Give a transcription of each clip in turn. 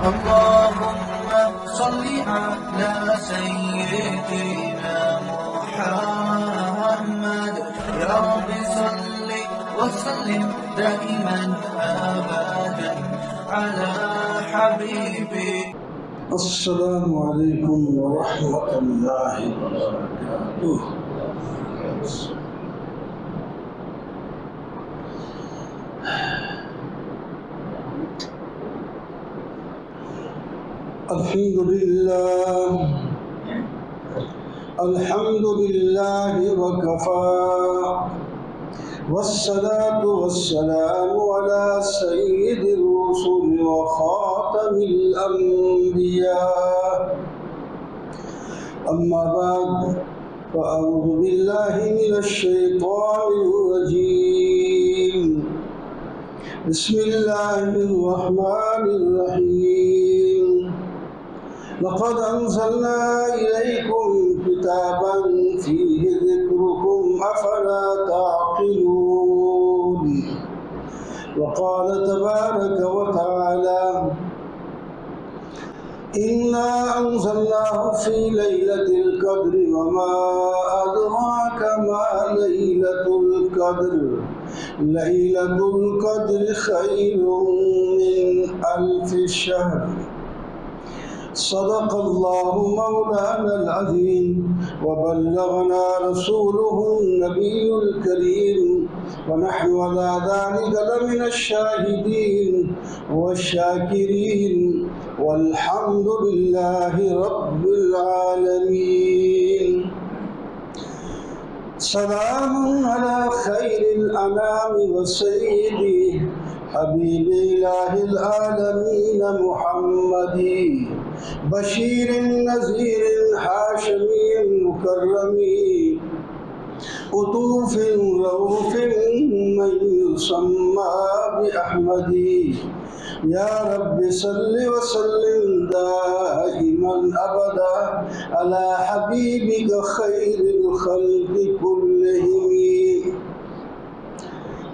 اللهم صل على سيدنا محمد يا رب صل وسلم دائما أبدا على حبيبي. السلام علیکم ورحمۃ اللہ وبرکاتہ. الحمد للہ وکفى والصلاة والسلام على سید الرسل وخاتم الانبیاء. اما بعد فاعوذ باللہ من الشیطان الرجیم. بسم اللہ الرحمن الرحیم. لقد أنزلنا إليكم كتابا فيه ذكركم أفلا تعقلون. وقال تبارك وتعالى إنا أنزلناه في ليلة القدر وما أدراك ما ليلة القدر. ليلة القدر خير من 1000 شهر. صدق الله مولانا العظيم وبلغنا رسوله النبي الكريم ونحن على ذلك لمن الشاهدين والشاكرين والحمد لله رب العالمين. سلام على خير الأنام وسيدي حبيب إله العالمين محمد بشير نذير حاشمي مكرم أطوف رؤوف من يسمى بأحمد. يا رب صل وسلم دائما أبدا على حبيبك خير الخلق كلهم.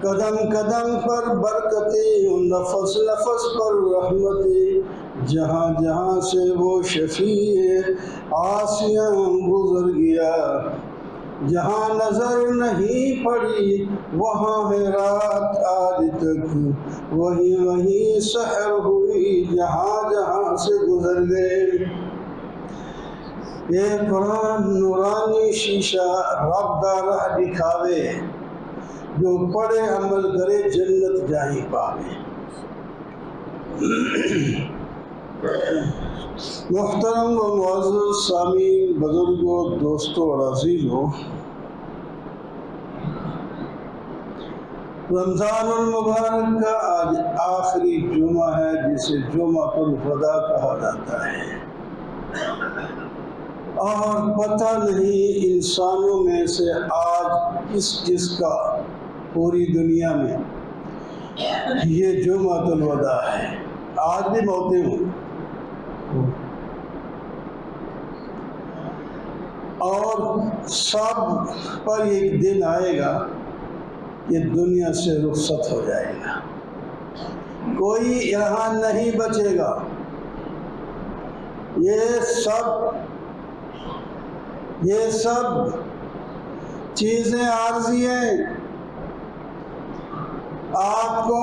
قدم قدم پر برکتیں، نفس نفس پر رحمتیں، جہاں جہاں سے وہ شفیع آسیاں گزر گیا. جہاں نظر نہیں پڑی وہاں ہے رات آج تک، وہی وہی سحر ہوئی جہاں جہاں سے گزر گئے. یہ قرآن نورانی شیشہ رب دا راہ دکھاوے، جو پڑھے عمل کرے جنت جاہی پاوے. محترم و معزز سامعین، بزرگوں، دوستوں اور عزیزوں، رمضان المبارک کا آج آخری جمعہ ہے جسے جمعۃ الوداع کہا جاتا ہے. اور پتہ نہیں انسانوں میں سے آج کس کا پوری دنیا میں یہ جمعۃ الوداع ہے. آج بھی موتیں ہوں اور سب پر ایک دن آئے گا یہ دنیا سے رخصت ہو جائے گا. کوئی یہاں نہیں بچے گا. یہ سب چیزیں عارضی ہیں. آپ کو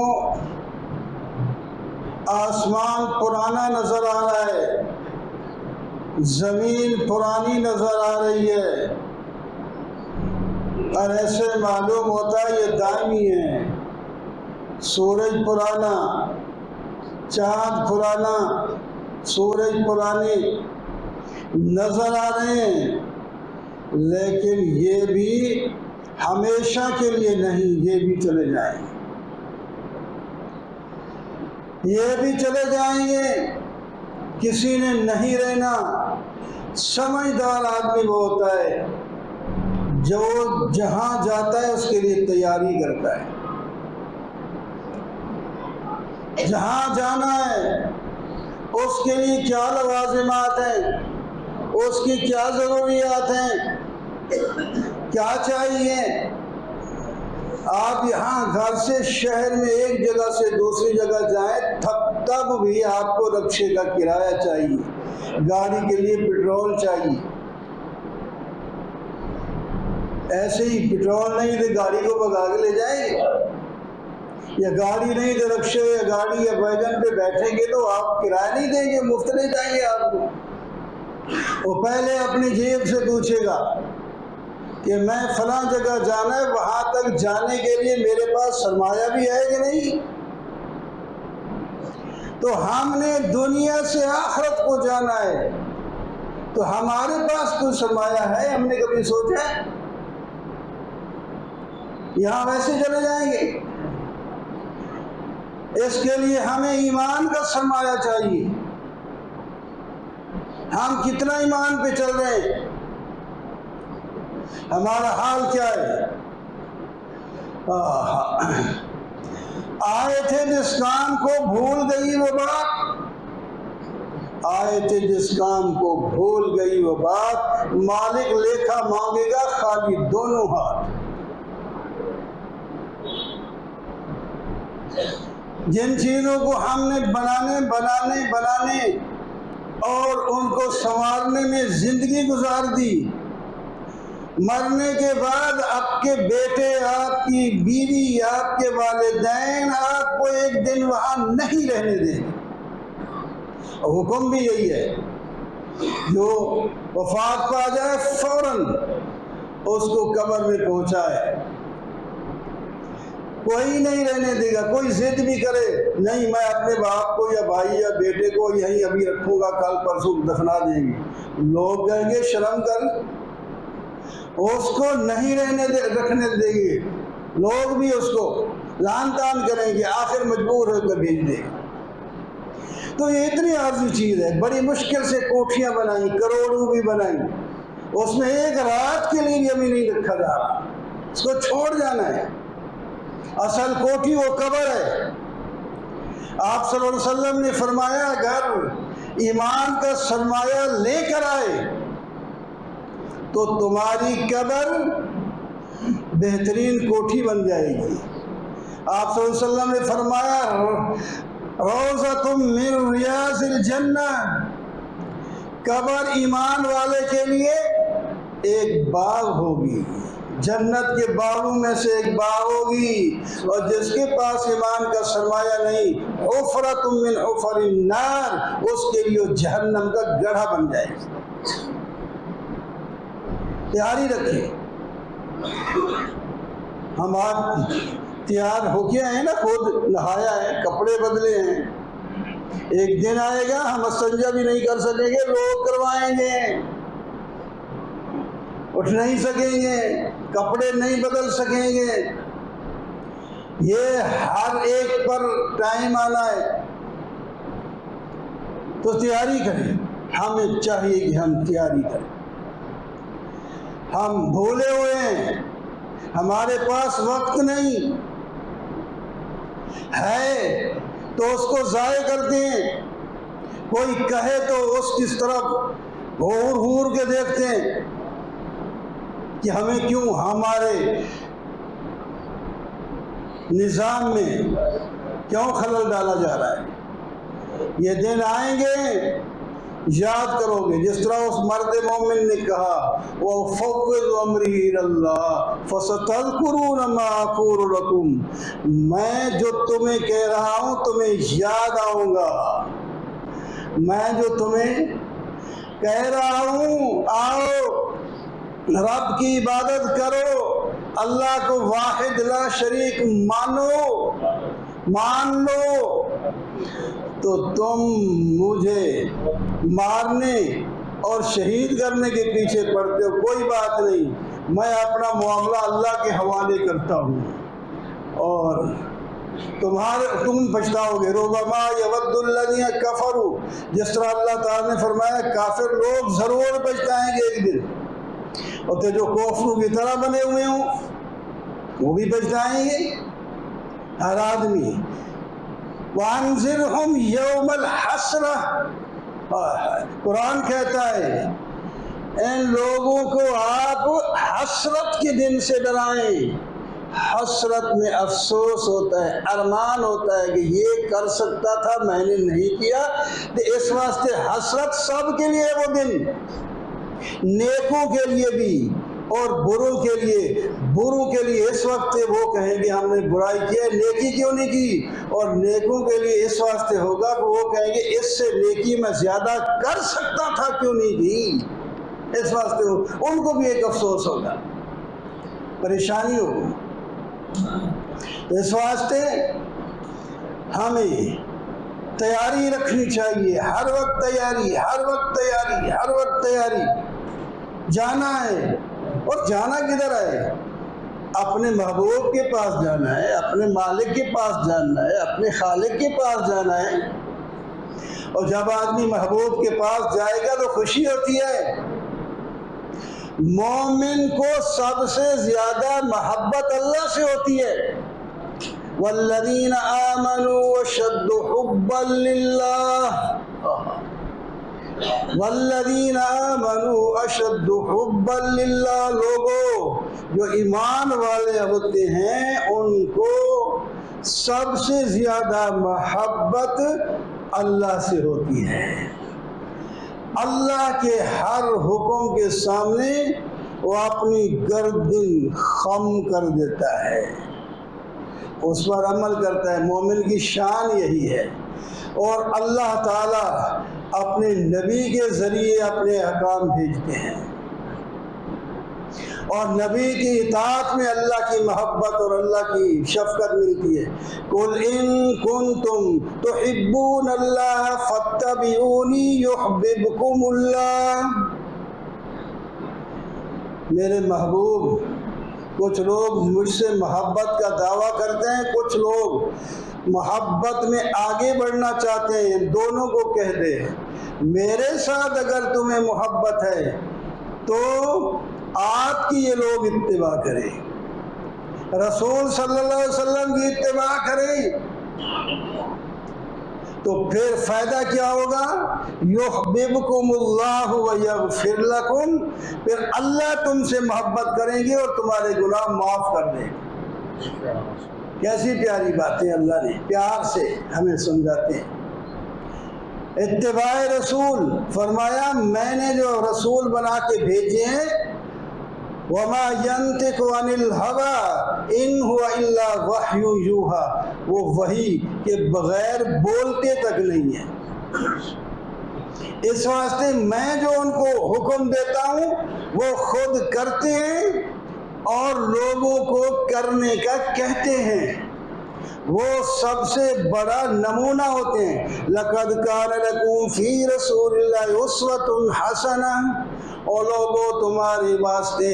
آسمان پرانا نظر آ رہا ہے، زمین پرانی نظر آ رہی ہے، اور ایسے معلوم ہوتا ہے یہ دائمی ہے. سورج پرانا، چاند پرانا، سورج پرانی نظر آ رہے ہیں، لیکن یہ بھی ہمیشہ کے لیے نہیں، یہ بھی چلے جائیں گے. یہ بھی چلے جائیں گے. کسی نے نہیں رہنا. سمجھدار آدمی وہ ہوتا ہے جو جہاں جاتا ہے اس کے لیے تیاری کرتا ہے. جہاں جانا ہے اس کے لیے کیا لوازمات ہیں، اس کی کیا ضروریات ہیں، کیا چاہیے. آپ یہاں گھر سے شہر میں ایک جگہ سے دوسری جگہ جائیں تب بھی آپ کو رکشے کا کرایہ چاہیے، گاڑی کے لیے پیٹرول چاہیے۔ ایسے ہی پیٹرول نہیں تو گاڑی کو بھگا کے لے جائیں گے، یا گاڑی نہیں تو رکشے یا گاڑی یا ویگن پہ بیٹھیں گے تو آپ کرایہ نہیں دیں گے، مفت لے جائیں گے آپ کو۔ وہ پہلے اپنی جیب سے پوچھے گا کہ میں فلاں جگہ جانا ہے، وہاں تک جانے کے لیے میرے پاس سرمایہ بھی ہے کہ نہیں؟ تو ہم نے دنیا سے آخرت کو جانا ہے تو ہمارے پاس کوئی سرمایہ ہے؟ ہم نے کبھی سوچا ہے؟ یہاں ویسے چلے جائیں گے۔ اس کے لیے ہمیں ایمان کا سرمایہ چاہیے۔ ہم کتنا ایمان پہ چل رہے ہیں؟ ہمارا حال کیا ہے؟ آئے تھے جس کام کو بھول گئی وہ بات، آئے تھے جس کام کو بھول گئی وہ بات، مالک لیکھا مانگے گا خالی دونوں ہاتھ۔ جن چیزوں کو ہم نے بنانے اور ان کو سنوارنے میں زندگی گزار دی، مرنے کے بعد آپ کے بیٹے، آپ کی بیوی، آپ کے والدین آپ کو ایک دن وہاں نہیں رہنے دیں گے۔ حکم بھی یہی ہے، جو وفات پا جائے فوراً اس کو قبر میں پہنچائے، کوئی نہیں رہنے دے گا۔ کوئی ضد بھی کرے، نہیں میں اپنے باپ کو یا بھائی یا بیٹے کو یہیں ابھی رکھوں گا، کل پرسوں دفنا دیں گے، لوگ کہیں گے شرم کر، اس کو نہیں رکھنے دیں گے، لوگ بھی اس کو لعن طعن کریں گے، آخر مجبور ہو کر بھیج دیں گے۔ تو یہ اتنی عارضی چیز ہے، بڑی مشکل سے کوٹھیاں بنائیں، کروڑوں بھی بنائیں، اس میں ایک رات کے لیے بھی ہمیں نہیں رکھا جا رہا، اس کو چھوڑ جانا ہے۔ اصل کوٹھی وہ قبر ہے۔ آپ صلی اللہ علیہ وسلم نے فرمایا اگر ایمان کا سرمایہ لے کر آئے تو تمہاری قبر بہترین کوٹھی بن جائے گی۔ آپ صلی اللہ علیہ وسلم نے فرمایا روضۃ من ریاض الجنہ، قبر ایمان والے کے لیے ایک باغ ہوگی، جنت کے باغوں میں سے ایک باغ ہوگی، اور جس کے پاس ایمان کا سرمایہ نہیں، حفرۃ من حفر النار، اس کے لیے جہنم کا گڑھا بن جائے گا۔ تیاری رکھیں، ہم آج تیار ہو کے آئے نا، خود نہایا ہے، کپڑے بدلے ہیں، ایک دن آئے گا ہم استنجا بھی نہیں کر سکیں گے، لوگ کروائیں گے، اٹھ نہیں سکیں گے، کپڑے نہیں بدل سکیں گے۔ یہ ہر ایک پر ٹائم آنا ہے، تو تیاری کریں۔ ہمیں چاہیے کہ ہم تیاری کریں۔ ہم بھولے ہوئے ہیں، ہمارے پاس وقت نہیں ہے تو اس کو ضائع کرتے ہیں، کوئی کہے تو اس کی طرف گھور کے دیکھتے ہیں کہ ہمیں کیوں، ہمارے نظام میں کیوں خلل ڈالا جا رہا ہے۔ یہ دن آئیں گے، یاد کرو گے، جس طرح اس مرد مومن نے کہا وَأُفَوِّضُ أَمْرِي إِلَى اللَّهِ فَسَتَذْكُرُونَ مَا أَقُولُ لَكُمْ، میں جو تمہیں کہہ رہا ہوں تمہیں یاد آؤں گا، میں جو تمہیں کہہ رہا ہوں، آؤ رب کی عبادت کرو، اللہ کو واحد لا شریک مان لو، تو تم مجھے مارنے اور شہید کرنے کے پیچھے پڑتے ہو، کوئی بات نہیں، میں اپنا معاملہ اللہ کے حوالے کرتا ہوں، اور تم پچھتاؤ گے۔ ربما یود الذین کفروا، جس طرح اللہ تعالیٰ نے فرمایا کافر لوگ ضرور پچھتائیں گے ایک دن، اور تو جو کفروں کی طرح بنے ہوئے ہوں وہ بھی پچھتائیں گے، ہر آدمی۔ وَأَنذِرْهُمْ يَوْمَ الْحَسْرَةِ، قرآن کہتا ہے ان لوگوں کو آپ حسرت کے دن سے ڈرائیں، حسرت میں افسوس ہوتا ہے، ارمان ہوتا ہے کہ یہ کر سکتا تھا میں نے نہیں کیا۔ تو اس واسطے حسرت سب کے لیے وہ دن، نیکوں کے لیے بھی اور بروں کے لیے۔ بروں کے لیے اس وقت وہ کہیں گے ہم نے برائی کی ہے، نیکی کیوں نہیں کی، اور نیکوں کے لیے اس واسطے ہوگا کہ وہ کہیں گے اس سے نیکی میں زیادہ کر سکتا تھا کیوں نہیں کی۔ اس واسطے ان کو بھی ایک افسوس ہوگا، پریشانی ہوگی۔ اس واسطے ہمیں تیاری رکھنی چاہیے، ہر وقت تیاری، ہر وقت تیاری، ہر وقت تیاری۔ جانا ہے، اور جانا کدھر ہے؟ اپنے محبوب کے پاس جانا ہے، اپنے مالک کے پاس جانا ہے، اپنے خالق کے پاس جانا ہے۔ اور جب آدمی محبوب کے پاس جائے گا تو خوشی ہوتی ہے۔ مومن کو سب سے زیادہ محبت اللہ سے ہوتی ہے۔ والذین آمنوا اشد حبا للہ، والذین آمنوا اشد حبا للہ، لوگوں جو ایمان والے ہوتے ہیں ان کو سب سے زیادہ محبت اللہ سے ہوتی ہے۔ اللہ کے ہر حکم کے سامنے وہ اپنی گردن خم کر دیتا ہے، اس پر عمل کرتا ہے۔ مومن کی شان یہی ہے، اور اللہ تعالیٰ اپنے نبی کے ذریعے اپنے احکام بھیجتے ہیں، اور نبی کی اطاعت میں اللہ کی محبت اور اللہ کی شفقت ملتی ہے۔ قُلْ إِن كُنتُمْ تُحِبُّونَ اللَّهَ فَاتَّبِعُونِي يُحْبِبْكُمُ اللَّهُ۔ میرے محبوب، کچھ لوگ مجھ سے محبت کا دعویٰ کرتے ہیں، کچھ لوگ محبت میں آگے بڑھنا چاہتے ہیں۔ دونوں کو کہہ دے میرے ساتھ اگر تمہیں محبت ہے تو آپ کی یہ لوگ اتباع کریں، رسول صلی اللہ علیہ وسلم کی اتباع کریں، تو پھر فائدہ کیا ہوگا؟ یحببکم اللہ ویغفر لکم، پھر اللہ تم سے محبت کریں گے اور تمہارے گناہ معاف کر دیں گے۔ کیسی پیاری باتیں اللہ نے پیار سے ہمیں سمجھاتے ہیں۔ اتباع رسول، فرمایا میں نے جو رسول بنا کے بھیجے ہیں، وَمَا يَنْتِقُ عَنِ الْهَوَىٰ إِنْ هُوَ إِلَّا وَحْيٌ يُوحَىٰ، وہ وحی کے بغیر بولتے تک نہیں ہے۔ اس واسطے میں جو ان کو حکم دیتا ہوں وہ خود کرتے ہیں اور لوگوں کو کرنے کا کہتے ہیں، وہ سب سے بڑا نمونہ ہوتے ہیں۔ لَقَدْ كَانَ لَكُمْ فِي رَسُولِ اللَّهِ أُسْوَةٌ حَسَنَةٌ، اور لوگوں تمہارے واسطے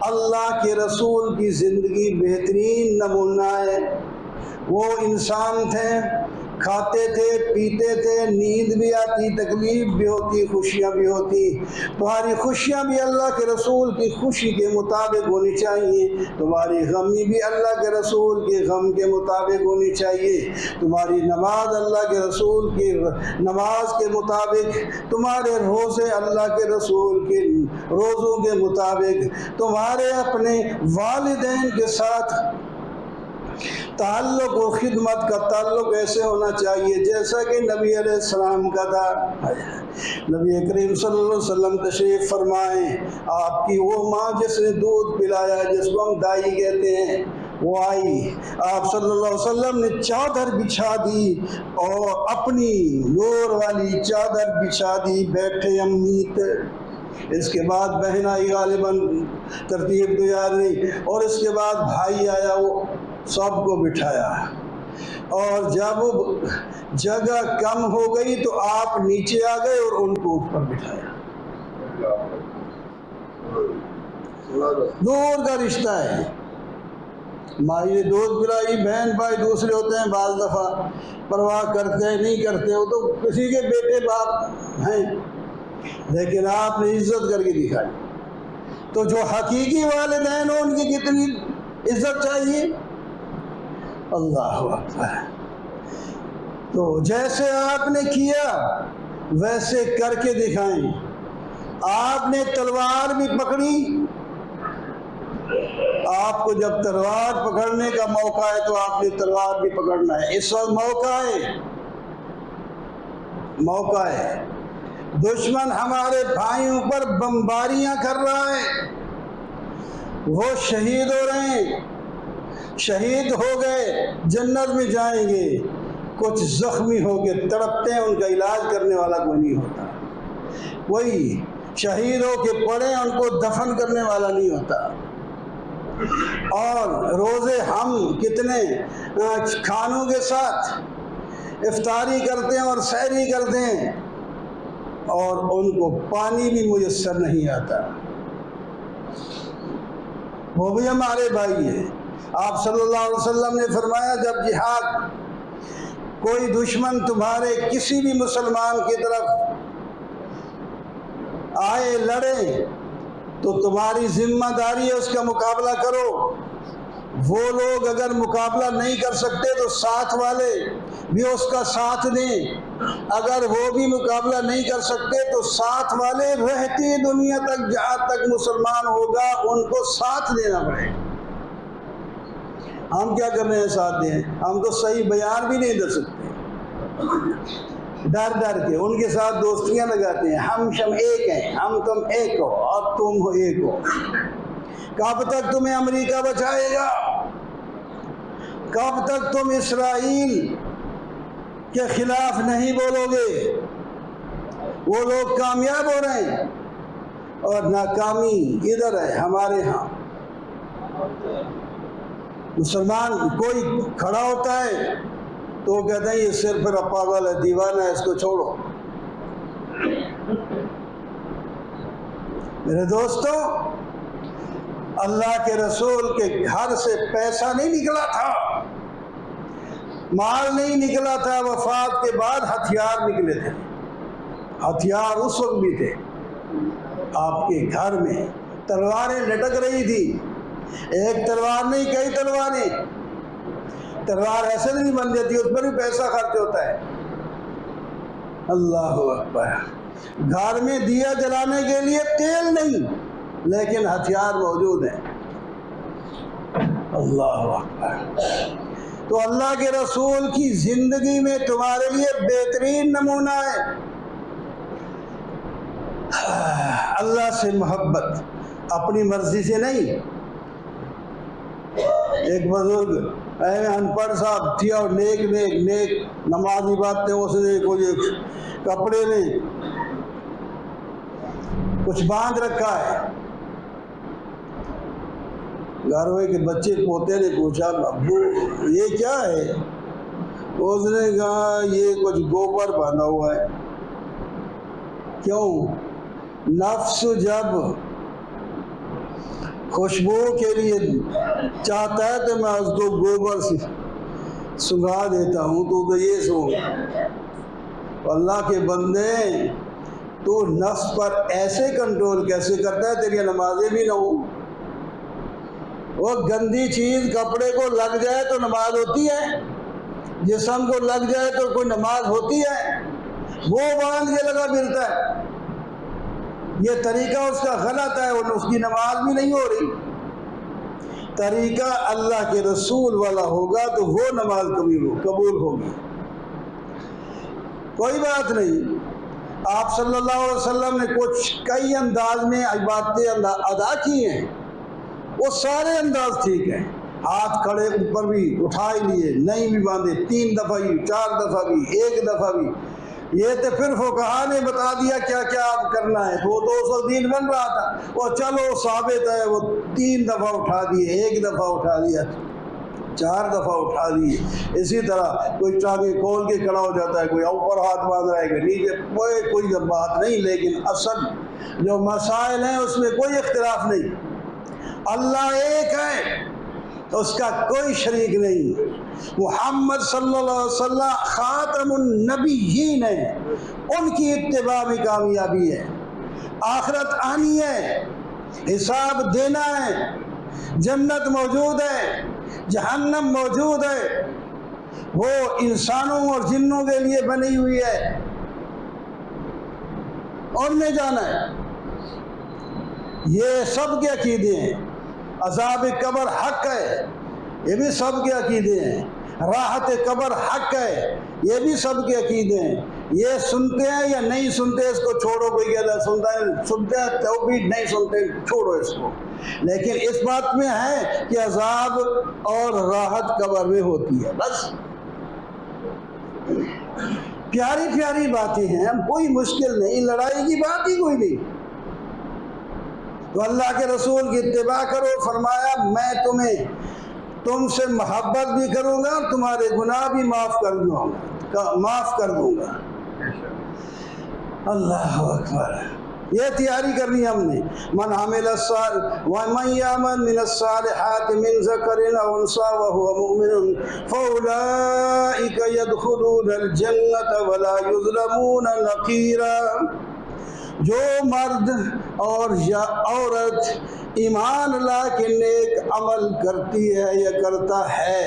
اللہ کے رسول کی زندگی بہترین نمونہ ہے۔ وہ انسان تھے، کھاتے تھے، پیتے تھے، نیند بھی آتی، تکلیف بھی ہوتی، خوشیاں بھی ہوتی۔ تمہاری خوشیاں بھی اللہ کے رسول کی خوشی کے مطابق ہونی چاہیے، تمہاری غمی بھی اللہ کے رسول کے غم کے مطابق ہونی چاہیے، تمہاری نماز اللہ کے رسول کی نماز کے مطابق، تمہارے روزے اللہ کے رسول کے روزوں کے مطابق، تمہارے اپنے والدین کے ساتھ تعلق و خدمت کا تعلق ایسے ہونا چاہیے جیسا کہ نبی علیہ السلام کا تھا۔ نبی کریم صلی اللہ علیہ وسلم تشریف فرمائیں، آپ کی وہ ماں جس نے دودھ پلایا، جس کو ہم دائی کہتے ہیں، وہ آئی، آپ صلی اللہ علیہ وسلم نے چادر بچھا دی اور اپنی نور والی چادر بچھا دی، بیٹھے امیت۔ اس کے بعد بہن آئی، غالباً ترتیب تو یاد نہیں، اور اس کے بعد بھائی آیا، وہ سب کو بٹھایا، اور جب جگہ کم ہو گئی تو آپ نیچے آ گئے اور ان کو اوپر بٹھایا۔ دور کا رشتہ ہے، مائی نے دودھ پلائی، بہن بھائی دوسرے ہوتے ہیں، بعض دفعہ پرواہ کرتے ہیں نہیں کرتے، وہ تو کسی کے بیٹے باپ ہیں، لیکن آپ نے عزت کر کے دکھائی۔ تو جو حقیقی والدین ہوں ان کی کتنی عزت چاہیے، اللہ اکبر۔ تو جیسے آپ نے کیا ویسے کر کے دکھائیں۔ آپ نے تلوار بھی پکڑی آپ کو جب تلوار پکڑنے کا موقع ہے تو آپ نے تلوار بھی پکڑنا ہے. اس وقت موقع ہے. دشمن ہمارے بھائیوں پر بمباریاں کر رہا ہے، وہ شہید ہو رہے ہیں، شہید ہو گئے جنت میں جائیں گے، کچھ زخمی ہو کے تڑپتے ہیں، ان کا علاج کرنے والا کوئی نہیں ہوتا. وہی شہید ہو کے پڑے ان کو دفن کرنے والا نہیں ہوتا. اور روزے ہم کتنے کھانوں کے ساتھ افطاری کرتے ہیں اور سحری کرتے ہیں، اور ان کو پانی بھی میسر نہیں آتا. وہ بھی ہمارے بھائی ہیں. آپ صلی اللہ علیہ وسلم نے فرمایا جب جہاد کوئی دشمن تمہارے کسی بھی مسلمان کی طرف آئے لڑے تو تمہاری ذمہ داری ہے اس کا مقابلہ کرو. وہ لوگ اگر مقابلہ نہیں کر سکتے تو ساتھ والے بھی اس کا ساتھ دیں. اگر وہ بھی مقابلہ نہیں کر سکتے تو ساتھ والے رہتی دنیا تک جہاں تک مسلمان ہوگا ان کو ساتھ دینا پڑے. ہم کیا کر رہے ہیں ساتھ دیں؟ ہم تو صحیح بیان بھی نہیں دے سکتے، ڈر کے ان کے ساتھ دوستیاں لگاتے ہیں. ہم شم ایک ہیں، ہم تم ایک ہو اور تم ہو ایک ہو. کب تک تمہیں امریکہ بچائے گا؟ کب تک تم اسرائیل کے خلاف نہیں بولو گے؟ وہ لوگ کامیاب ہو رہے ہیں اور ناکامی ادھر ہے ہمارے ہاں. مسلمان کوئی کھڑا ہوتا ہے تو وہ کہتے ہیں یہ صرف پاگل ہے، دیوانہ ہے، اس کو چھوڑو. میرے دوستو، اللہ کے رسول کے گھر سے پیسہ نہیں نکلا تھا، مال نہیں نکلا تھا. وفات کے بعد ہتھیار نکلے تھے. ہتھیار اس وقت بھی تھے. آپ کے گھر میں تلواریں لٹک رہی تھی. ایک تلوار نہیں، کئی تلواریں. تلوار ایسے نہیں بن جاتی، اس پر بھی پیسہ خرچ ہوتا ہے. اللہ اکبر. گھر میں دیا جلانے کے لیے تیل نہیں لیکن ہتھیار موجود ہیں. اللہ اکبر. تو اللہ کے رسول کی زندگی میں تمہارے لیے بہترین نمونہ ہے اللہ سے محبت، اپنی مرضی سے نہیں. ایک بزرگ ان پڑھ صاحب تھی اور نیک نمازی باتیں، اس نے کچھ کپڑے میں کچھ باندھ رکھا ہے. گھر ہوئے کے بچے پوتے نے پوچھا ابو یہ کیا ہے؟ اس نے کہا یہ کچھ گوبر باندھا ہوا ہے. کیوں؟ نفس جب خوشبو کے لیے چاہتا ہے تو میں اس کو گوبر سے سنگھا دیتا ہوں. تو یہ سو اللہ کے بندے، تو نفس پر ایسے کنٹرول کیسے کرتا ہے؟ تیری نمازیں بھی نہ ہوں. وہ گندی چیز کپڑے کو لگ جائے تو نماز ہوتی ہے، جسم کو لگ جائے تو کوئی نماز ہوتی ہے؟ وہ باندھ کے لگا پھرتا ہے. یہ طریقہ اس کا غلط ہے اور اس کی نماز بھی نہیں ہو رہی. طریقہ اللہ کے رسول والا ہوگا تو وہ نماز قبول ہوگی. کوئی بات نہیں. آپ صلی اللہ علیہ وسلم نے کئی انداز میں عبادتیں ادا کی ہیں، وہ سارے انداز ٹھیک ہیں. ہاتھ کھڑے اوپر بھی اٹھا ہی لیے، نہیں بھی باندھے، 3 دفعہ بھی، 4 دفعہ بھی، 1 دفعہ بھی. یہ تو پھر فقہا نے بتا دیا کیا کیا آپ کرنا ہے. وہ تو اس وقت دین بن رہا تھا. وہ چلو ثابت ہے، وہ 3 دفعہ اٹھا دیے، 1 دفعہ اٹھا دیا، 4 دفعہ اٹھا دیے. اسی طرح کوئی ٹانگیں کھول کے کھڑا ہو جاتا ہے، کوئی اوپر ہاتھ باندھ رہا ہے کہ نیچے، کوئی بات نہیں. لیکن اصل جو مسائل ہیں اس میں کوئی اختلاف نہیں. اللہ ایک ہے، اس کا کوئی شریک نہیں. محمد صلی اللہ علیہ وسلم خاتم النبیین ہے، ان کی اتباع میں کامیابی ہے. آخرت آنی ہے، حساب دینا ہے، جنت موجود ہے، جہنم موجود ہے، وہ انسانوں اور جنوں کے لیے بنی ہوئی ہے، ان میں جانا ہے. یہ سب کے عقیدے ہیں. عذاب قبر حق ہے، یہ بھی سب کے عقیدے ہیں، راحت قبر حق ہے، یہ بھی سب کے عقیدے ہیں۔ یہ سنتے ہیں یا نہیں سنتے اس کو چھوڑو، کوئی کہتا ہے سنتے ہیں تو بھی نہیں سنتے، چھوڑو اس کو، لیکن اس بات میں ہے کہ عذاب اور راحت قبر میں ہوتی ہے، بس پیاری پیاری باتیں ہیں، کوئی مشکل نہیں، لڑائی کی بات ہی کوئی نہیں۔ تو اللہ کے رسول کی اتباع کرو، فرمایا میں تم سے محبت بھی کروں گا، تمہارے گناہ بھی معاف کر دوں گا۔ اللہ اکبر، یہ تیاری کرنی ہم نے۔ من عمل الصالح ومن يعمل من الصالحات من ذکر او انثى وهو مؤمن فاولئک يدخلون الجنة ولا يظلمون نقیرا۔ جو مرد اور یا عورت ایمان لا کے نیک عمل کرتی ہے یا کرتا ہے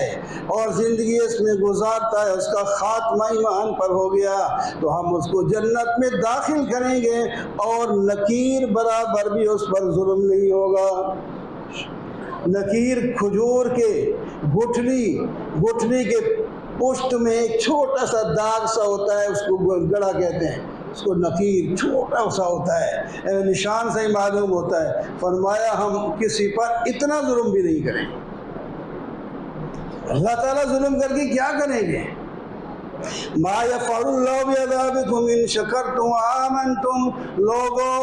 اور زندگی اس میں گزارتا ہے، اس کا خاتمہ ایمان پر ہو گیا، تو ہم اس کو جنت میں داخل کریں گے اور نکیر برابر بھی اس پر ظلم نہیں ہوگا۔ نکیر کھجور کے گٹھلی کے پشت میں ایک چھوٹا سا داغ سا ہوتا ہے، اس کو گڑا کہتے ہیں، اس کو نکیر چھوٹا سا ہوتا ہے، نشان سے ہی معلوم ہوتا ہے۔ فرمایا ہم کسی پر اتنا ظلم بھی نہیں کریں گے۔ اللہ تعالیٰ ظلم کر کے کیا کریں گے؟ ما یفعل اللہ بعذابکم ان شکرتم وآمنتم۔ لوگو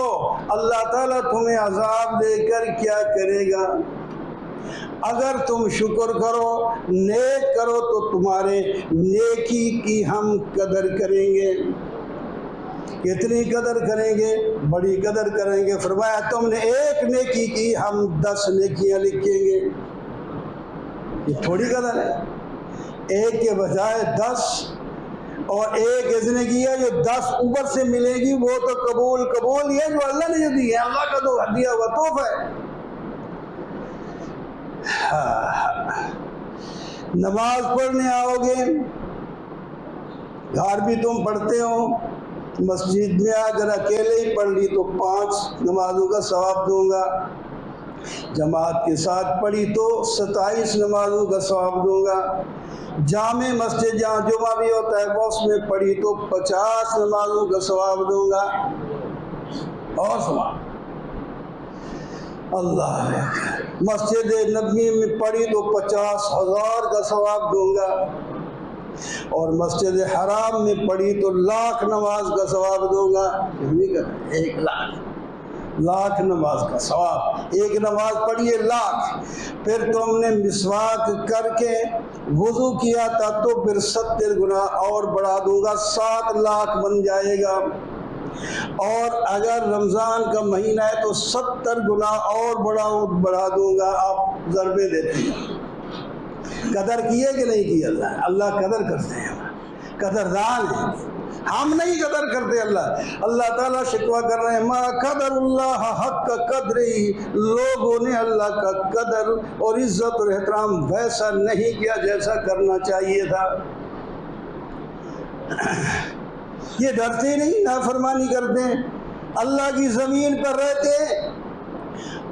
اللہ تعالیٰ تمہیں عذاب دے کر کیا کرے گا؟ اگر تم شکر کرو، نیک کرو تو تمہارے نیکی کی ہم قدر کریں گے۔ کتنی قدر کریں گے؟ بڑی قدر کریں گے۔ فرمایا تم نے ایک نیکی کی، ہم 10 نیکیاں لکھیں گے۔ یہ تھوڑی قدر ہے، ایک کے بجائے 10، اور ایک اس نے کیا جو 10 اوپر سے ملے گی، وہ تو قبول یہ جو اللہ نے جو دی ہے، اللہ کا تو دیا ہوا تحفہ ہے۔ نماز پڑھنے آؤ گے، گھر بھی تم پڑھتے ہو، مسجد میں اگر اکیلے ہی پڑھ لی تو 5 نمازوں کا ثواب دوں گا، جماعت کے ساتھ پڑھی تو 27 نمازوں کا ثواب دوں گا، جامع مسجد جہاں جمعہ بھی ہوتا ہے وہ اس میں پڑھی تو 50 نمازوں کا ثواب دوں گا، اور ثواب اللہ مسجد نبوی میں پڑھی تو 50,000 کا ثواب دوں گا، اور مسجد حرام میں پڑھی تو 1,00,000 نماز کا ثواب دوں گا۔ 1,00,000 نماز کا ثواب، ایک نماز پڑھیے 1,00,000۔ پھر تم نے مسواک کر کے وضو کیا تھا تو پھر 70 گنا اور بڑھا دوں گا، 7,00,000 بن جائے گا۔ اور اگر رمضان کا مہینہ ہے تو 70 گنا اور بڑھا دوں گا۔ آپ ضربے دیتے ہیں، قدر کیے کہ نہیں کی؟ اللہ قدر کرتے ہیں، قدردان ہیں، ہم نہیں قدر کرتے۔ اللہ تعالیٰ شکوہ کر رہے ہیں، ما قدر اللہ حق قدر ہی، لوگوں نے اللہ کا قدر اور عزت اور احترام ویسا نہیں کیا جیسا کرنا چاہیے تھا۔ یہ ڈرتے نہیں، نافرمانی کرتے ہیں، اللہ کی زمین پر رہتے ہیں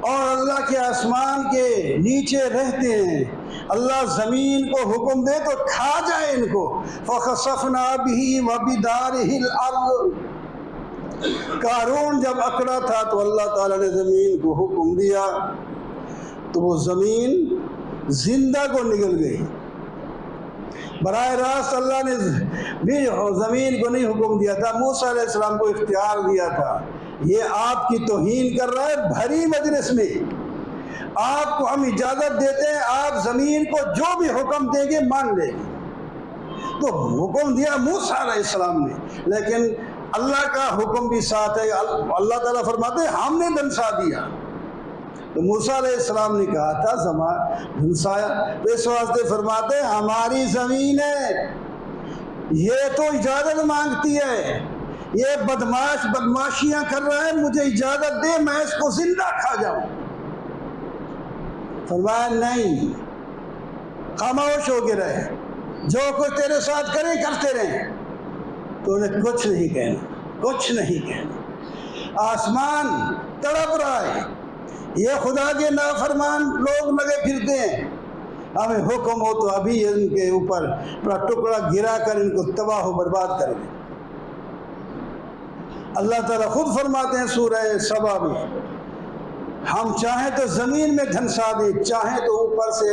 اور اللہ کے آسمان کے نیچے رہتے ہیں۔ اللہ زمین کو حکم دے تو کھا جائے ان کو۔ فَخَسَفْنَا بِهِ وَبِدَارِهِ الْأَرْضِ۔ قارون جب اکڑا تھا تو اللہ تعالیٰ نے زمین کو حکم دیا تو وہ زمین زندہ کو نگل گئی۔ براہ راست اللہ نے بھی زمین کو نہیں حکم دیا تھا، موسیٰ علیہ السلام کو اختیار دیا تھا۔ یہ آپ کی توہین کر رہا ہے بھری مجلس میں، آپ کو ہم اجازت دیتے ہیں، آپ زمین کو جو بھی حکم دیں گے مان لیں گے۔ تو حکم دیا موسیٰ علیہ السلام نے، لیکن اللہ کا حکم بھی ساتھ ہے۔ اللہ تعالیٰ فرماتے ہیں ہم نے دھنسا دیا، تو موسیٰ علیہ السلام نے کہا تھا دھنسایا، تو اس واسطے فرماتے ہیں ہماری زمین ہے، یہ تو اجازت مانگتی ہے، یہ بدماشیاں کر رہا ہے، مجھے اجازت دے میں اس کو زندہ کھا جاؤں۔ فرمایا نہیں، خاموش ہو کے رہے، جو کچھ تیرے ساتھ کرے کرتے رہے، تو انہیں کچھ نہیں کہنا، کچھ نہیں کہنا۔ آسمان تڑپ رہا ہے، یہ خدا کے نافرمان لوگ لگے پھرتے ہیں، ہمیں حکم ہو تو ابھی ان کے اوپر پورا ٹکڑا گرا کر ان کو تباہ و برباد کر دیں۔ اللہ تعالیٰ خود فرماتے ہیں سورہ سبا میں، ہم چاہیں تو زمین میں دھنسا دیں، چاہیں تو اوپر سے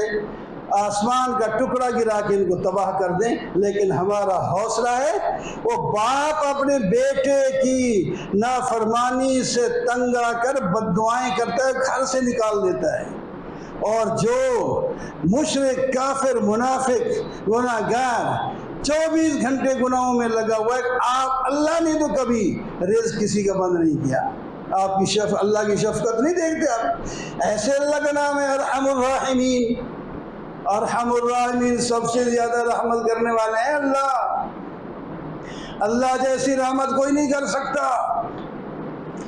آسمان کا ٹکڑا گرا کے ان کو تباہ کر دیں، لیکن ہمارا حوصلہ ہے وہ باپ اپنے بیٹے کی نافرمانی سے تنگ آ کر بد دعائیں کرتا ہے، گھر سے نکال دیتا ہے، اور جو مشرک کافر منافق گناہ گار 24 گھنٹے گناہوں میں لگا ہوا ہے، آپ اللہ نے تو کبھی رزق کسی کا بند نہیں کیا، آپ کی اللہ کی شفقت نہیں دیکھتے آپ؟ ایسے اللہ کا نام ہے ارحم الراحمین، ارحم الراحمین، سب سے زیادہ رحمت کرنے والے ہیں اللہ، اللہ جیسی رحمت کوئی نہیں کر سکتا،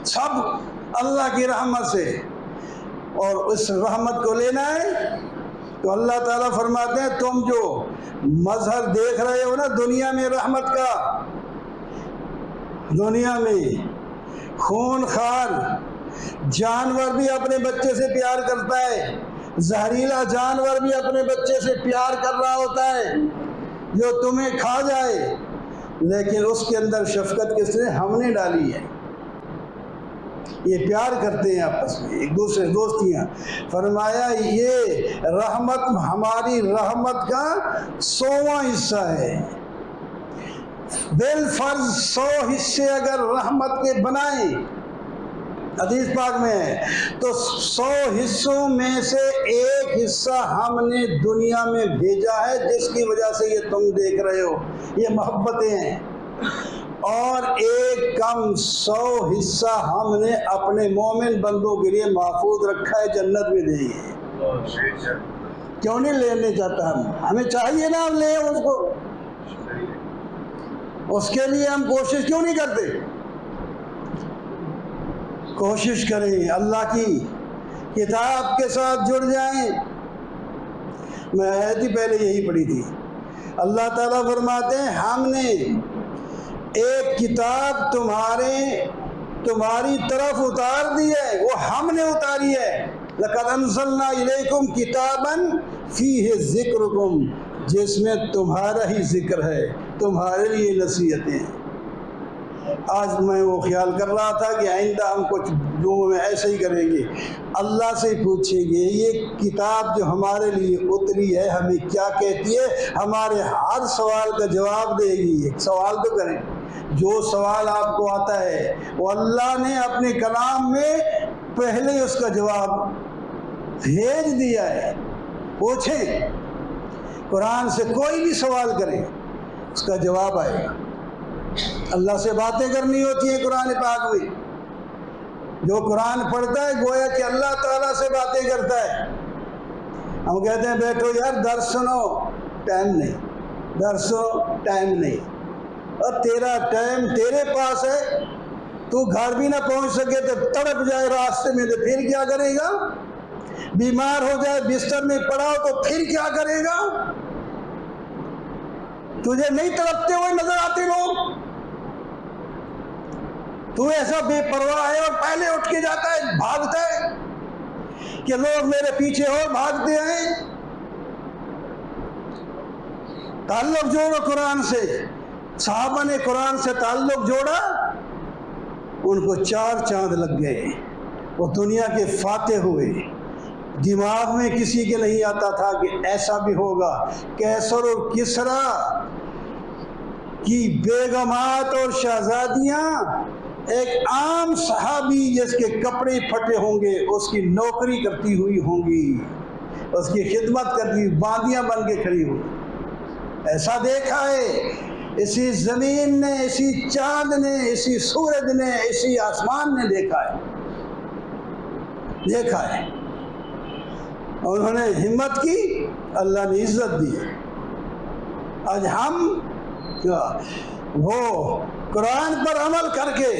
سب اللہ کی رحمت سے، اور اس رحمت کو لینا ہے تو اللہ تعالیٰ فرماتے ہیں تم جو مظہر دیکھ رہے ہو نا دنیا میں رحمت کا، دنیا میں خون خار جانور بھی اپنے بچے سے پیار کرتا ہے، زہریلا جانور بھی اپنے بچے سے پیار کر رہا ہوتا ہے جو تمہیں کھا جائے، لیکن اس کے اندر شفقت کس نے؟ ہم نے ڈالی ہے، یہ پیار کرتے ہیں آپس میں ایک دوسرے دوستیاں۔ فرمایا یہ رحمت ہماری رحمت کا 100واں حصہ ہے، بالفرض 100 حصے اگر رحمت کے بنائیں، حدیث پاک میں ہے، تو 100 حصوں میں سے ایک حصہ ہم نے دنیا میں بھیجا ہے جس کی وجہ سے یہ تم دیکھ رہے ہو، یہ محبتیں ہیں، اور ایک کم 100 حصہ ہم نے اپنے مومن بندوں کے لیے محفوظ رکھا ہے، جنت میں دیں گے۔ کیوں نہیں لینے چاہتا ہمیں چاہیے نا ہم لیں اس کو، اس کے لیے ہم کوشش کیوں نہیں کرتے؟ کوشش کریں، اللہ کی کتاب کے ساتھ جڑ جائیں۔ میں آیت ہی پہلے یہی پڑھی تھی، اللہ تعالیٰ فرماتے ہیں ہم نے ایک کتاب تمہاری طرف اتار دی ہے، وہ ہم نے اتاری ہے، لَقَدْ أَنزَلْنَا إِلَيْكُمْ كِتَابًا فِيهِ ذِكْرُكُمْ، جس میں تمہارا ہی ذکر ہے، تمہارے لیے نصیحتیں۔ آج میں وہ خیال کر رہا تھا کہ آئندہ ہم کچھ جو ایسے ہی کریں گے، اللہ سے پوچھیں گے یہ کتاب جو ہمارے لیے اتری ہے ہمیں کیا کہتی ہے، ہمارے ہر سوال کا جواب دے گی۔ ایک سوال تو کریں، جو سوال آپ کو آتا ہے وہ اللہ نے اپنے کلام میں پہلے ہی اس کا جواب بھیج دیا ہے، پوچھیں، قرآن سے کوئی بھی سوال کریں اس کا جواب آئے گا۔ اللہ سے باتیں کرنی ہوتی ہیں قرآن پاک میں، جو قرآن پڑھتا ہے گویا کہ اللہ تعالیٰ سے باتیں کرتا ہے۔ ہم کہتے ہیں بیٹھو یار درس سنو، ٹائم نہیں، درس سنو ٹائم نہیں، اور تیرا ٹائم تیرے پاس ہے، تو گھر بھی نہ پہنچ سکے تو تڑپ جائے راستے میں تو پھر کیا کرے گا؟ بیمار ہو جائے بستر میں پڑا ہو تو پھر کیا کرے گا؟ تجھے نہیں تڑپتے ہوئے نظر آتے لوگ؟ تو ایسا بے پرواہ ہے اور پہلے اٹھ کے جاتا ہے، بھاگتا ہے کہ لوگ میرے پیچھے اور بھاگتے ہیں۔ تعلق جوڑو قرآن سے، صحابہ نے قرآن سے تعلق جوڑا، ان کو 4 چاند لگ گئے، وہ دنیا کے فاتح ہوئے۔ دماغ میں کسی کے نہیں آتا تھا کہ ایسا بھی ہوگا۔ کیسر اور کسرا کی بیگمات اور شہزادیاں، ایک عام صحابی جس کے کپڑے پھٹے ہوں گے اس کی نوکری کرتی ہوئی ہوں گی، اس کی خدمت کرتی ہوئی باندیاں بن کے کھڑی ہوئی، ایسا دیکھا ہے اسی زمین نے، اسی چاند نے، اسی سورج نے، اسی آسمان نے دیکھا ہے۔ انہوں نے ہمت کی، اللہ نے عزت دی۔ آج ہم وہ قرآن پر عمل کر کے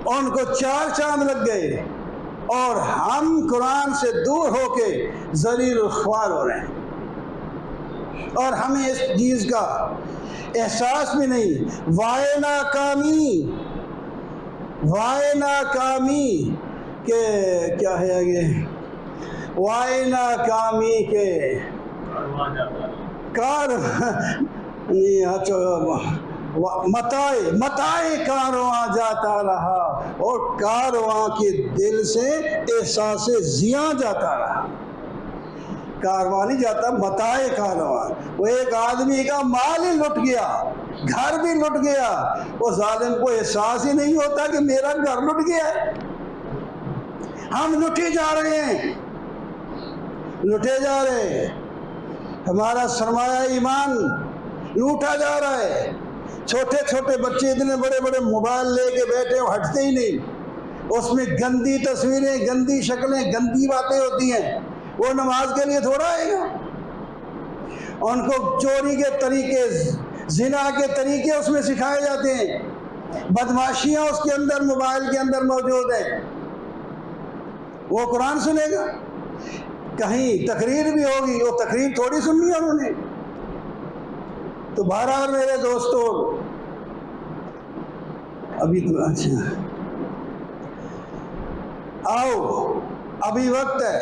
ان کو 4 چاند لگ گئے، اور ہم قرآن سے دور ہو کے ذلیل الخوار ہو رہے ہیں، اور ہمیں اس چیز کا احساس بھی نہیں۔ وائے ناکامی، کہ کیا ہے آگے، وائنا کامی کے کار متائے کارواں جاتا رہا، اور کارواں کے دل سے احساس زیاں جاتا رہا۔ کارواں نہیں جاتا، متائے کارواں۔ وہ ایک آدمی کا مال ہی لٹ گیا، گھر بھی لٹ گیا، وہ ظالم کو احساس ہی نہیں ہوتا کہ میرا گھر لٹ گیا ہے۔ ہم لٹے جا رہے ہیں، لٹے جا رہے ہیں، ہمارا سرمایہ ایمان لوٹا جا رہا ہے۔ چھوٹے چھوٹے بچے اتنے بڑے بڑے موبائل لے کے بیٹھے، وہ ہٹتے ہی نہیں، اس میں گندی تصویریں، گندی شکلیں، گندی باتیں ہوتی ہیں۔ وہ نماز کے لیے تھوڑا آئے گا، ان کو چوری کے طریقے، زنا کے طریقے اس میں سکھائے جاتے ہیں، بدماشیاں اس کے اندر موبائل کے اندر موجود ہیں۔ وہ قرآن سنے گا، کہیں تقریر بھی ہوگی، وہ تقریر تھوڑی سننی ہے انہوں نے۔ تو بہرحال میرے دوستو، ابھی تو اچھا آؤ، ابھی وقت ہے،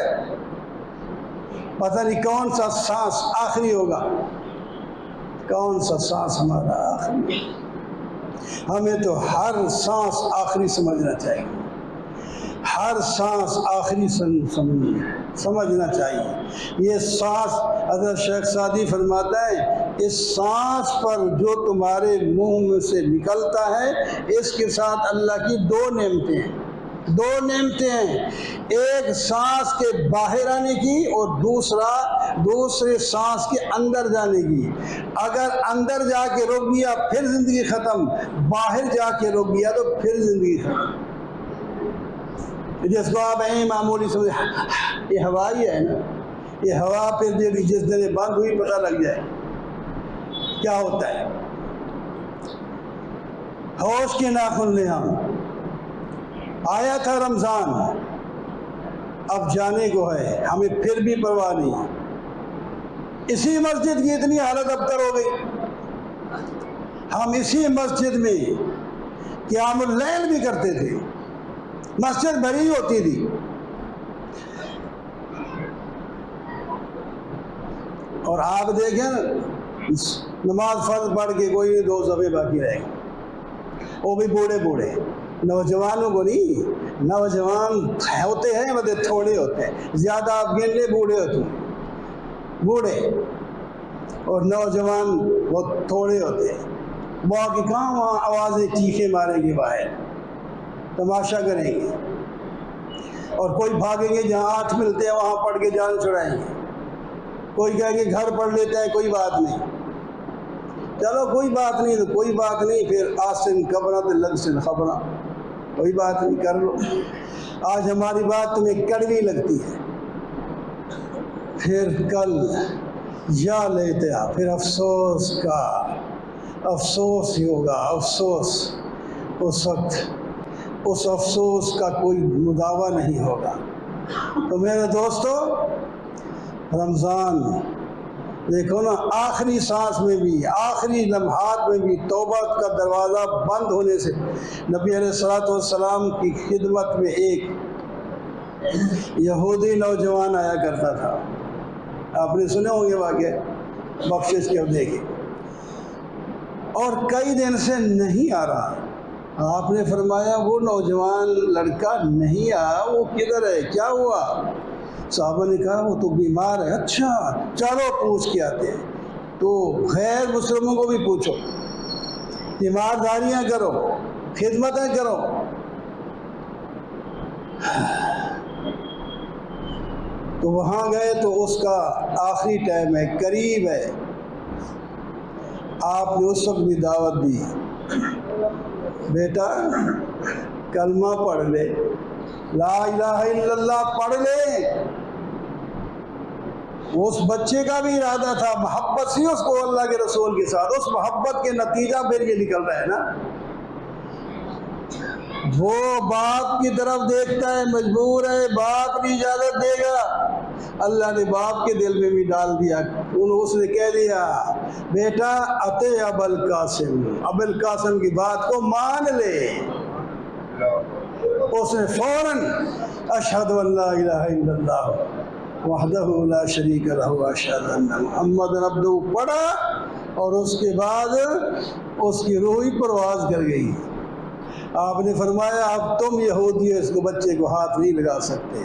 پتہ نہیں کون سا سانس آخری ہوگا، کون سا سانس ہمارا آخری۔ ہمیں تو ہر سانس آخری سمجھنا چاہیے، ہر سانس آخری سمجھنا چاہیے۔ یہ سانس، حضرت شیخ سعدی فرماتا ہے، اس سانس پر جو تمہارے منہ میں سے نکلتا ہے، اس کے ساتھ اللہ کی دو نعمتیں ہیں، دو نعمتیں ہیں، ایک سانس کے باہر آنے کی، اور دوسرے سانس کے اندر جانے کی۔ اگر اندر جا کے رک گیا پھر زندگی ختم، باہر جا کے رک گیا تو پھر زندگی ختم۔ جس کو آپ معمولی سمجھے، یہ ہوا ہی ہے نا، یہ ہوا پھر جس دن بند ہوئی پتہ لگ جائے کیا ہوتا ہے۔ ہوش کے ناخن لے ہم، آیا تھا رمضان، اب جانے کو ہے، ہمیں پھر بھی پرواہ نہیں۔ اسی مسجد کی اتنی حالت ابتر ہو گئی، ہم اسی مسجد میں قیام اللیل بھی کرتے تھے، مسجد بھری ہوتی تھی، اور آپ دیکھیں نماز فرض پڑھ کے کوئی نہیں، 2 صفحے باقی رہے گا، وہ بھی بوڑھے بوڑھے، نوجوانوں کو نہیں، نوجوان ہوتے ہیں مگر تھوڑے ہوتے ہیں، زیادہ آپ گن لے بوڑھے ہوتے ہیں، بوڑھے، اور نوجوان بہت تھوڑے ہوتے ہیں۔ باقی کہاں وہاں آوازیں چیخیں ماریں گے، باہر تماشا کریں گے، اور کوئی بھاگیں گے جہاں 8 ملتے ہیں وہاں پڑھ کے جان چھڑائیں گے، کوئی کہیں گے گھر پڑھ لیتا ہے، کوئی بات نہیں، چلو کوئی بات نہیں، تو کوئی بات نہیں، پھر آسن قبرہ تو لگ سن خبرہ، کوئی بات نہیں، کر لو۔ آج ہماری بات تمہیں کڑوی لگتی ہے، پھر کل یا لیتے، پھر افسوس کا افسوس ہی ہوگا، افسوس اس وقت، اس افسوس کا کوئی مداوع نہیں ہوگا۔ تو میرے دوستو، رمضان دیکھو نا، آخری سانس میں بھی، آخری لمحات میں بھی توبہ کا دروازہ بند ہونے سے نبی علیہ الصلوۃ والسلام کی خدمت میں ایک یہودی نوجوان آیا کرتا تھا، آپ نے سنے ہوں گے واقعہ، بخشش کے عہدے کے، اور کئی دن سے نہیں آ رہا۔ آپ نے فرمایا وہ نوجوان لڑکا نہیں آیا، وہ کدھر ہے، کیا ہوا؟ صحابہ نے کہا وہ تو بیمار ہے۔ اچھا چلو پوچھ کے آتے ہیں۔ تو غیر مسلموں کو بھی پوچھو، تیمارداریاں کرو، خدمتیں کرو۔ تو وہاں گئے تو اس کا آخری ٹائم ہے، قریب ہے، آپ نے اس وقت بھی دعوت دی، بیٹا کلمہ پڑھ لے، لا الہ الا اللہ پڑھ لے۔ اس بچے کا بھی ارادہ تھا، محبت سی اس کو اللہ کے رسول کے ساتھ، اس محبت کے نتیجہ پھر یہ نکل رہا ہے نا، وہ باپ کی طرف دیکھتا ہے، مجبور ہے، باپ نہیں اجازت دے گا، اللہ نے باپ کے دل میں بھی ڈال دیا، اس نے کہہ دیا بیٹا اتے ابوالقاسم، ابوالقاسم کی بات کو مان لے۔ اس نے فوراً اشہد ان لا الہ الا اللہ وحدہ لا شریک لہ واشہد ان محمد عبدہ پڑھا، اور اس کے بعد اس کی روح ہی پرواز کر گئی۔ آپ نے فرمایا اب تم یہودی ہو، اس کو بچے کو ہاتھ نہیں لگا سکتے،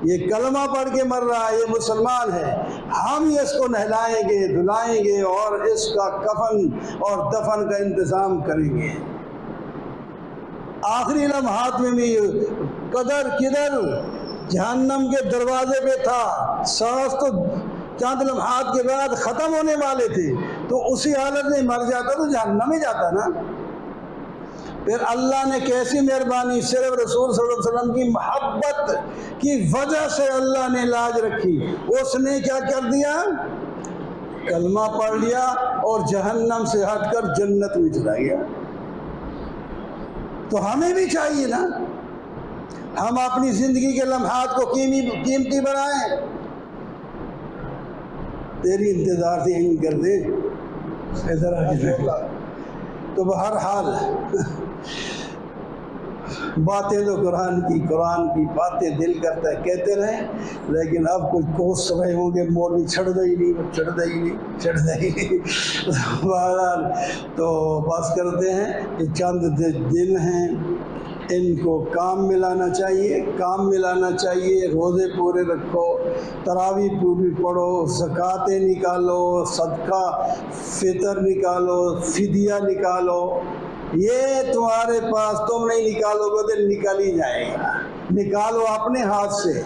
یہ کلمہ پڑھ کے مر رہا ہے، یہ مسلمان ہے، ہم اس کو نہلائیں گے دھلائیں گے اور اس کا کفن اور دفن کا انتظام کریں گے۔ آخری لمحات میں بھی قدر کدھر جہنم کے دروازے پہ تھا، سانس تو چند لمحات کے بعد ختم ہونے والے تھے، تو اسی حالت میں مر جاتا تو جہنم میں جاتا نا۔ پھر اللہ نے کیسی مہربانی، صرف رسول صلی اللہ علیہ وسلم کی محبت کی وجہ سے اللہ نے لاج رکھی، اس نے کیا کر دیا، کلمہ پڑھ لیا اور جہنم سے ہٹ کر جنت میں چلا گیا۔ تو ہمیں بھی چاہیے نا، ہم اپنی زندگی کے لمحات کو قیمتی بنائیں۔ تیری انتظار سے یہیں کر دے ادھر آ کے۔ تو بہرحال باتیں تو قرآن کی باتیں دل کرتا ہے کہتے رہیں، لیکن اب کچھ کوس رہے ہوں گے مولوی چھڑ دے ہی نہیں۔ بہرحال تو بات کرتے ہیں کہ چند دن ہیں، ان کو کام ملانا چاہیے، روزے پورے رکھو، تراویح پوری پڑھو، زکوٰۃیں نکالو، صدقہ فطر نکالو، فدیہ نکالو۔ یہ تمہارے پاس تم نہیں نکالو گے تو نکل ہی جائے گا۔ نکالو اپنے ہاتھ سے،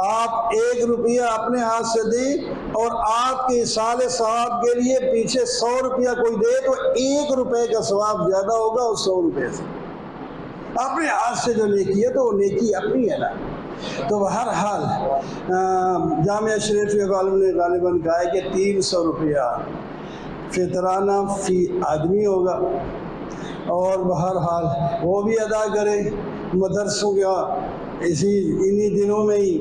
آپ 1 روپیہ اپنے ہاتھ سے دیں اور آپ کے سال ثواب کے لیے پیچھے 100 روپیہ کوئی دے تو 1 روپے کا ثواب زیادہ ہوگا اس 100 روپے سے۔ اپنے ہاتھ سے جو نیکی ہے تو وہ نیکی اپنی ہے نا۔ تو بہرحال جامعہ شریف کے عالم نے غالباً کہا ہے کہ 300 روپیہ فطرانہ فی آدمی ہوگا، اور بہرحال وہ بھی ادا کریں۔ مدرسوں کا انہی دنوں میں ہی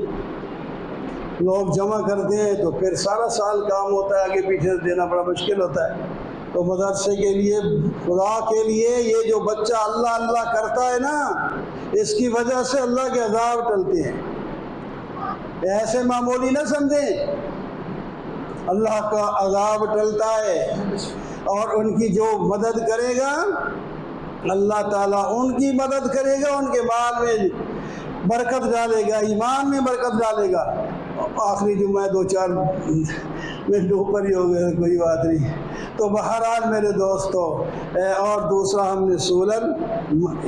لوگ جمع کرتے ہیں تو پھر سارا سال کام ہوتا ہے، آگے پیچھے سے دینا بڑا مشکل ہوتا ہے۔ تو مدرسے کے لیے، خدا کے لیے، یہ جو بچہ اللہ اللہ کرتا ہے نا، اس کی وجہ سے اللہ کے عذاب ٹلتے ہیں، ایسے معمولی نہ سمجھیں، اللہ کا عذاب ٹلتا ہے۔ اور ان کی جو مدد کرے گا اللہ تعالیٰ ان کی مدد کرے گا، ان کے مال میں برکت ڈالے گا، ایمان میں برکت ڈالے گا۔ آخری جمعہ 2-4 منٹ اوپر ہی ہو گئے، کوئی بات نہیں۔ تو بہرحال میرے دوستو، اور دوسرا ہم نے سولر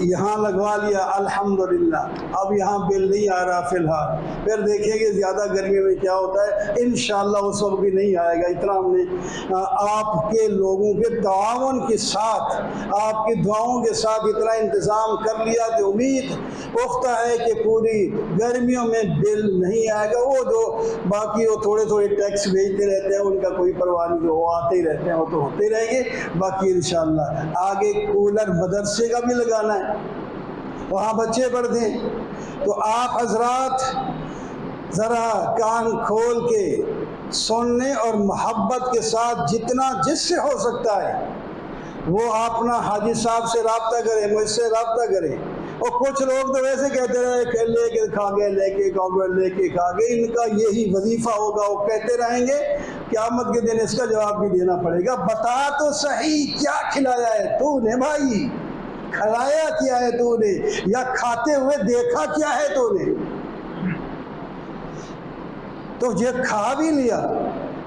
یہاں لگوا لیا الحمدللہ، اب یہاں بل نہیں آ رہا فی الحال، پھر دیکھیں گے زیادہ گرمی میں کیا ہوتا ہے، انشاءاللہ اس وقت بھی نہیں آئے گا۔ اتنا ہم نے آپ کے لوگوں کے تعاون کے ساتھ، آپ کی دعاؤں کے ساتھ اتنا انتظام کر لیا کہ امید پختہ ہے کہ پوری گرمیوں میں بل نہیں آئے گا۔ وہ جو باقی وہ تھوڑے ٹیکس بھیجتے رہتے ہیں، ان کا کوئی پرواہ نہیں، جو وہ آتے ہی رہتے ہیں، وہ تو ہوتے رہیں گے۔ باقی انشاءاللہ آگے کولر مدرسے کا بھی لگانا ہے، وہاں بچے پڑھتے ہیں۔ تو آپ حضرات ذرا کان کھول کے سننے اور محبت کے ساتھ جتنا جس سے ہو سکتا ہے وہ اپنا حاجی صاحب سے رابطہ کریں، مجھ سے رابطہ کریں۔ اور کچھ لوگ تو ویسے کہتے رہے لے کے کھا گئے، لے کے کھا گئے، ان کا یہی وظیفہ ہوگا، وہ کہتے رہیں گے، قیامت کے دن اس کا جواب بھی دینا پڑے گا۔ بتا تو صحیح کیا کھلایا ہے تو نے بھائی، کھلایا کیا ہے تو نے، یا کھاتے ہوئے دیکھا کیا ہے تو نے؟ تو یہ کھا بھی لیا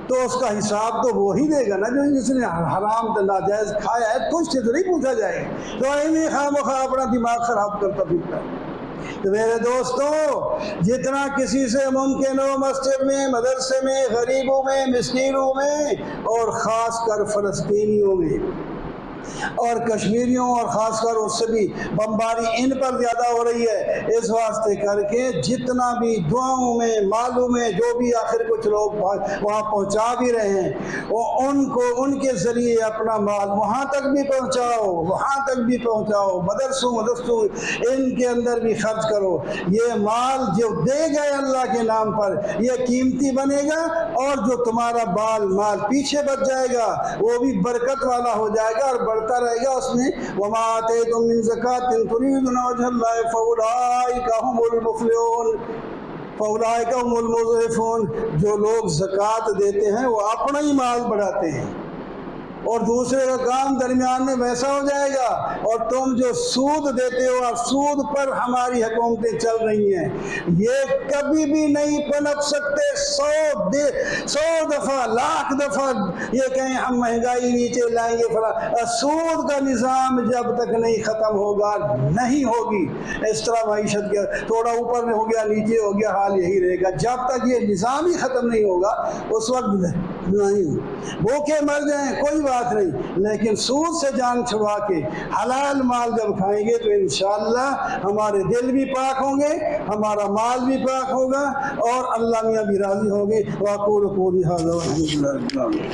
تو اس کا حساب تو وہی دے گا نا جو جس نے حرام ناجائز کھایا ہے، تجھ سے تو نہیں پوچھا جائے گا۔ تو ایویں خواہ مخواہ اپنا دماغ خراب کرتا پھرتا ہے۔ تو میرے دوستو، جتنا کسی سے ممکن ہو مسجد میں، مدرسے میں، غریبوں میں، مسکینوں میں، اور خاص کر فلسطینیوں میں اور کشمیریوں، اور خاص کر اس سے بھی بمباری ان پر زیادہ ہو رہی ہے، اس واسطے کر کے جتنا بھی دعاؤں میں، مالوں میں، جو بھی آخر کچھ لوگ وہاں پہنچا بھی رہے ہیں، وہ ان کو ان کے ذریعے اپنا مال وہاں تک بھی پہنچاؤ، مدرسوں ان کے اندر بھی خرچ کرو۔ یہ مال جو دے گئے اللہ کے نام پر، یہ قیمتی بنے گا، اور جو تمہارا مال پیچھے بچ جائے گا وہ بھی برکت والا ہو جائے گا، اور بڑھتا رہے گا اس میں وما آتیتم من زکاۃ تریدون وجہ اللہ فاولئک هم المفلحون فاولئک هم المضعفون. جو لوگ زکوٰۃ دیتے ہیں وہ اپنا ہی مال بڑھاتے ہیں اور دوسرے کا کام درمیان میں ویسا ہو جائے گا. اور تم جو سود دیتے ہو اور سود پر ہماری حکومتیں چل رہی ہیں یہ کبھی بھی نہیں پنپ سکتے. 100 دفعہ لاکھ دفعہ یہ کہیں ہم مہنگائی نیچے لائیں گے فلاں. سود کا نظام جب تک نہیں ختم ہوگا نہیں ہوگی. اس طرح معیشت کا تھوڑا اوپر میں ہو گیا نیچے ہو گیا حال یہی رہے گا جب تک یہ نظام ہی ختم نہیں ہوگا. اس وقت نہیں بھوکے مر جائیں کوئی بات نہیں لیکن سود سے جان چھڑوا کے حلال مال جب کھائیں گے تو انشاءاللہ ہمارے دل بھی پاک ہوں گے ہمارا مال بھی پاک ہوگا اور اللہ میاں بھی راضی ہوں گے. وَأَقُولُ قَوْلِي هَٰذَا وَالْحَمْدُ لِلَّهِ رَبِّ الْعَالَمِينَ.